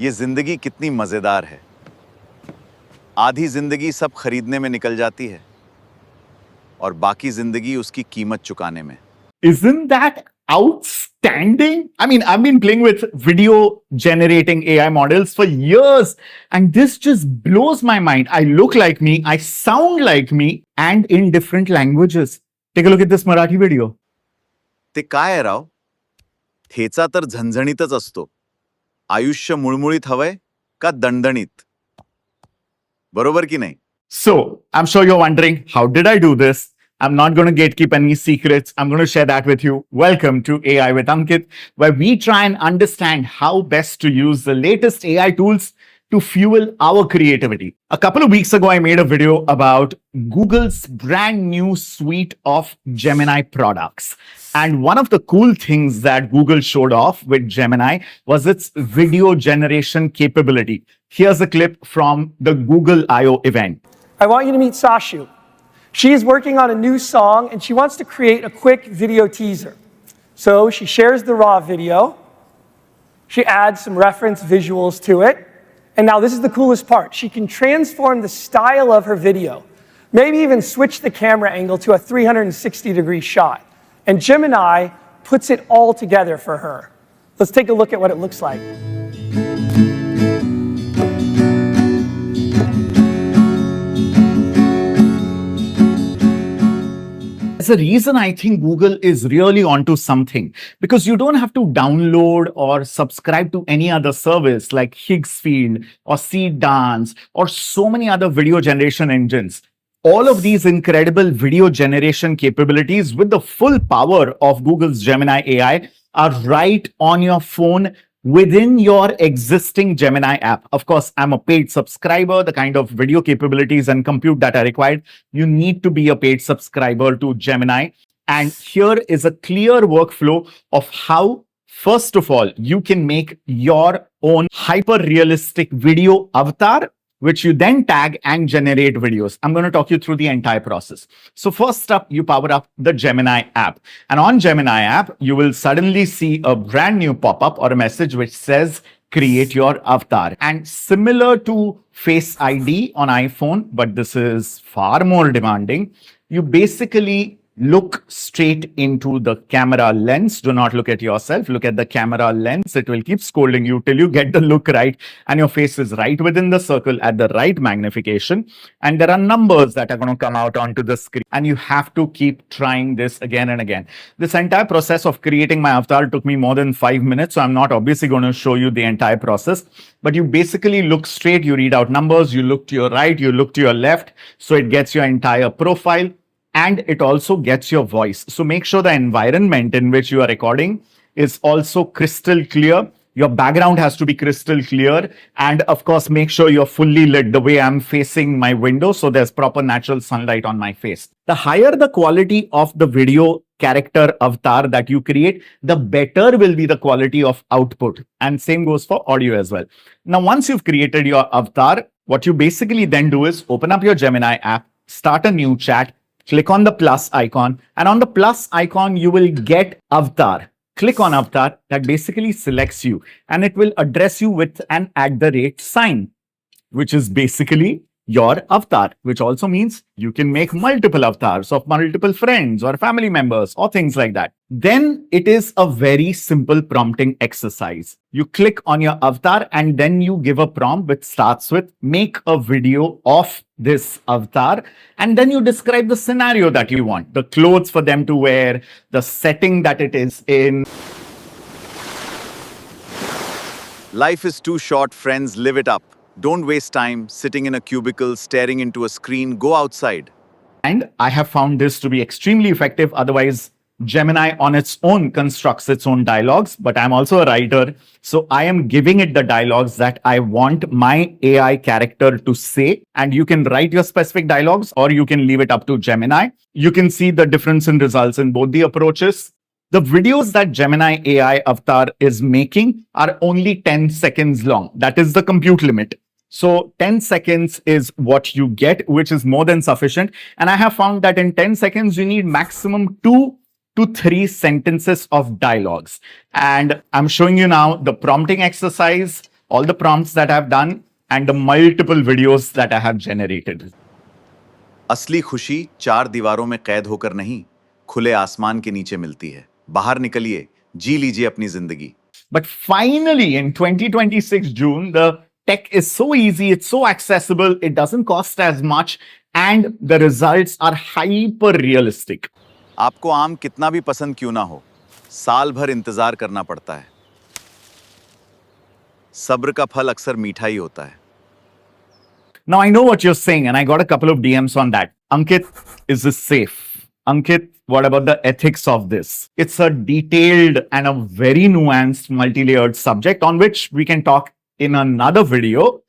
ये जिंदगी कितनी मजेदार है। आधी जिंदगी सब खरीदने में निकल जाती है और बाकी जिंदगी उसकी कीमत चुकाने में। Isn't that outstanding? I mean, I've been playing with video generating AI models for years, and this just blows my mind. I look like me, I sound like me, and in different languages. Take a look at this Marathi video. ते काय आहे राव? ठेचा तर झणझणीतच असतो. आयुष्य मुळमुळीत हवंय का दणदणीत? बरोबर की नाही? So, I'm sure you're wondering, how did I do this? I'm not going to gatekeep any secrets. I'm going to share that with you. Welcome to AI with Ankit, where we try and understand how best to use the latest AI tools to fuel our creativity. A couple of weeks ago, I made a video about Google's brand new suite of Gemini products. And one of the cool things that Google showed off with Gemini was its video generation capability. Here's a clip from the Google I/O event. I want you to meet Sashu. She is working on a new song and she wants to create a quick video teaser. So she shares the raw video. She adds some reference visuals to it. And now this is the coolest part. She can transform the style of her video, maybe even switch the camera angle to a 360-degree shot. And Gemini puts it all together for her. Let's take a look at what it looks like. There's a reason I think Google is really onto something, because you don't have to download or subscribe to any other service like Higgsfield or Seedance or so many other video generation engines. All of these incredible video generation capabilities with the full power of Google's Gemini AI are right on your phone within your existing Gemini app. Of course, I'm a paid subscriber. The kind of video capabilities and compute that are required, you need to be a paid subscriber to Gemini. And here is a clear workflow of how, first of all, you can make your own hyper-realistic video avatar, which you then tag and generate videos. I'm going to talk you through the entire process. So first up, you power up the Gemini app. And on Gemini app, you will suddenly see a brand new pop-up or a message which says, create your avatar. And similar to Face ID on iPhone, but this is far more demanding, you basically look straight into the camera lens. Do not look at yourself. Look at the camera lens. It will keep scolding you till you get the look right and your face is right within the circle at the right magnification. And there are numbers that are going to come out onto the screen. And you have to keep trying this again and again. This entire process of creating my avatar took me more than 5 minutes. So I'm not obviously going to show you the entire process. But you basically look straight. You read out numbers. You look to your right. You look to your left. So it gets your entire profile. And it also gets your voice. So make sure the environment in which you are recording is also crystal clear. Your background has to be crystal clear. And of course, make sure you're fully lit the way I'm facing my window. So there's proper natural sunlight on my face. The higher the quality of the video character avatar that you create, the better will be the quality of output. And same goes for audio as well. Now, once you've created your avatar, what you basically then do is open up your Gemini app, start a new chat, click on the plus icon, and on the plus icon, you will get avatar. Click on avatar. That basically selects you, and it will address you with an @ sign, which is basically your avatar, which also means you can make multiple avatars of multiple friends or family members or things like that. Then it is a very simple prompting exercise. You click on your avatar and then you give a prompt which starts with make a video of this avatar, and then you describe the scenario that you want, the clothes for them to wear, the setting that it is in. Life is too short, friends. Live it up. Don't waste time sitting in a cubicle, staring into a screen. Go outside. And I have found this to be extremely effective. Otherwise, Gemini on its own constructs its own dialogues, but I'm also a writer. So I am giving it the dialogues that I want my AI character to say. And you can write your specific dialogues or you can leave it up to Gemini. You can see the difference in results in both the approaches. The videos that Gemini AI avatar is making are only 10 seconds long. That is the compute limit. So 10 seconds is what you get, which is more than sufficient. And I have found that in 10 seconds, you need maximum 2 to 3 sentences of dialogues. And I'm showing you now the prompting exercise all the prompts that I've done, and the multiple videos that I have generated. असली खुशी 4 दीवारों में कैद होकर नहीं, खुले आसमान के नीचे मिलती है। बाहर निकलिए, जी लीजिए अपनी जिंदगी। But finally, in 2026 June, the tech is so easy, it's so accessible, it doesn't cost as much, and the results are hyper realistic. आपको आम कितना भी पसंद क्यों ना हो, साल भर इंतजार करना पड़ता है। सब्र का फल अक्सर मीठा ही होता है। Now, I know what you're saying, and I got a couple of DMs on that. Ankit, is this safe? Ankit, what about the ethics of this? It's a detailed and a very nuanced, multi-layered subject on which we can talk in another video.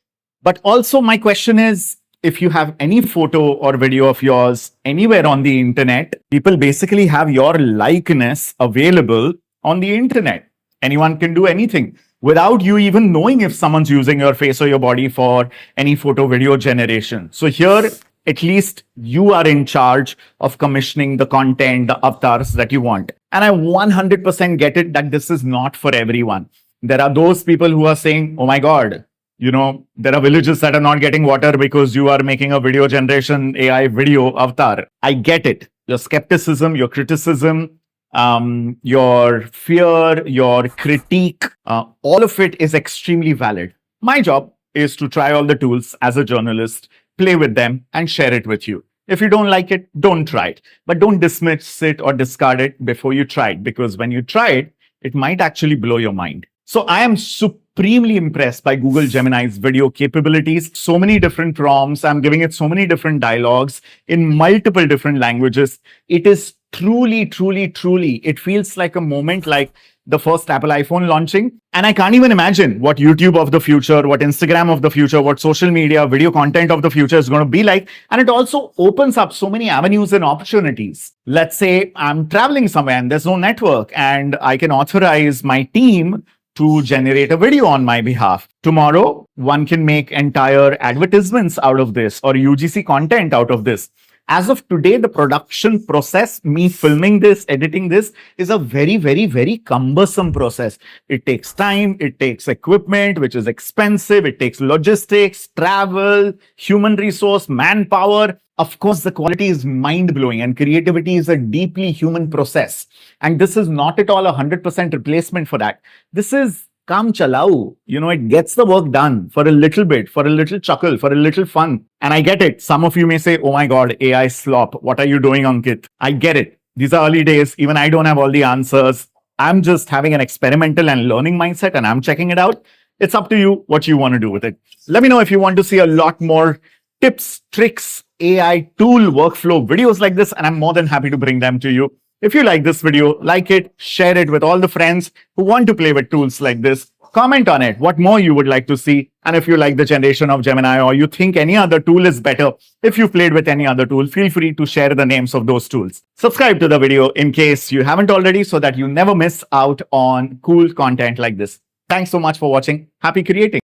But also, my question is, if you have any photo or video of yours anywhere on the internet, people basically have your likeness available on the internet. Anyone can do anything without you even knowing if someone's using your face or your body for any photo video generation. So here, at least you are in charge of commissioning the content, the avatars that you want. And I 100% get it that this is not for everyone. There are those people who are saying, oh my God, there are villages that are not getting water because you are making a video generation AI video avatar. I get it. Your skepticism, your criticism, your fear, your critique, all of it is extremely valid. My job is to try all the tools as a journalist, play with them, and share it with you. If you don't like it, don't try it. But don't dismiss it or discard it before you try it, because when you try it, it might actually blow your mind. So I am supremely impressed by Google Gemini's video capabilities. So many different prompts. I'm giving it so many different dialogues in multiple different languages. It is truly, it feels like a moment like the first Apple iPhone launching. And I can't even imagine what YouTube of the future, what Instagram of the future, what social media, video content of the future is going to be like. And it also opens up so many avenues and opportunities. Let's say I'm traveling somewhere and there's no network, and I can authorize my team to generate a video on my behalf. Tomorrow, one can make entire advertisements out of this or UGC content out of this. As of today, the production process, me filming this, editing this, is a very cumbersome process. It takes time, it takes equipment, which is expensive, it takes logistics, travel, human resource, manpower. Of course, the quality is mind-blowing, and creativity is a deeply human process. And this is not at all 100% replacement for that. This is Kam chalao. It gets the work done for a little bit, for a little chuckle, for a little fun. And I get it. Some of you may say, oh my God, AI slop. What are you doing, Ankit? I get it. These are early days. Even I don't have all the answers. I'm just having an experimental and learning mindset, and I'm checking it out. It's up to you what you want to do with it. Let me know if you want to see a lot more tips, tricks, AI tool workflow videos like this, and I'm more than happy to bring them to you. If you like this video, like it, share it with all the friends who want to play with tools like this. Comment on it, what more you would like to see. And if you like the generation of Gemini, or you think any other tool is better, if you've played with any other tool, feel free to share the names of those tools. Subscribe to the video in case you haven't already, so that you never miss out on cool content like this. Thanks so much for watching. Happy creating.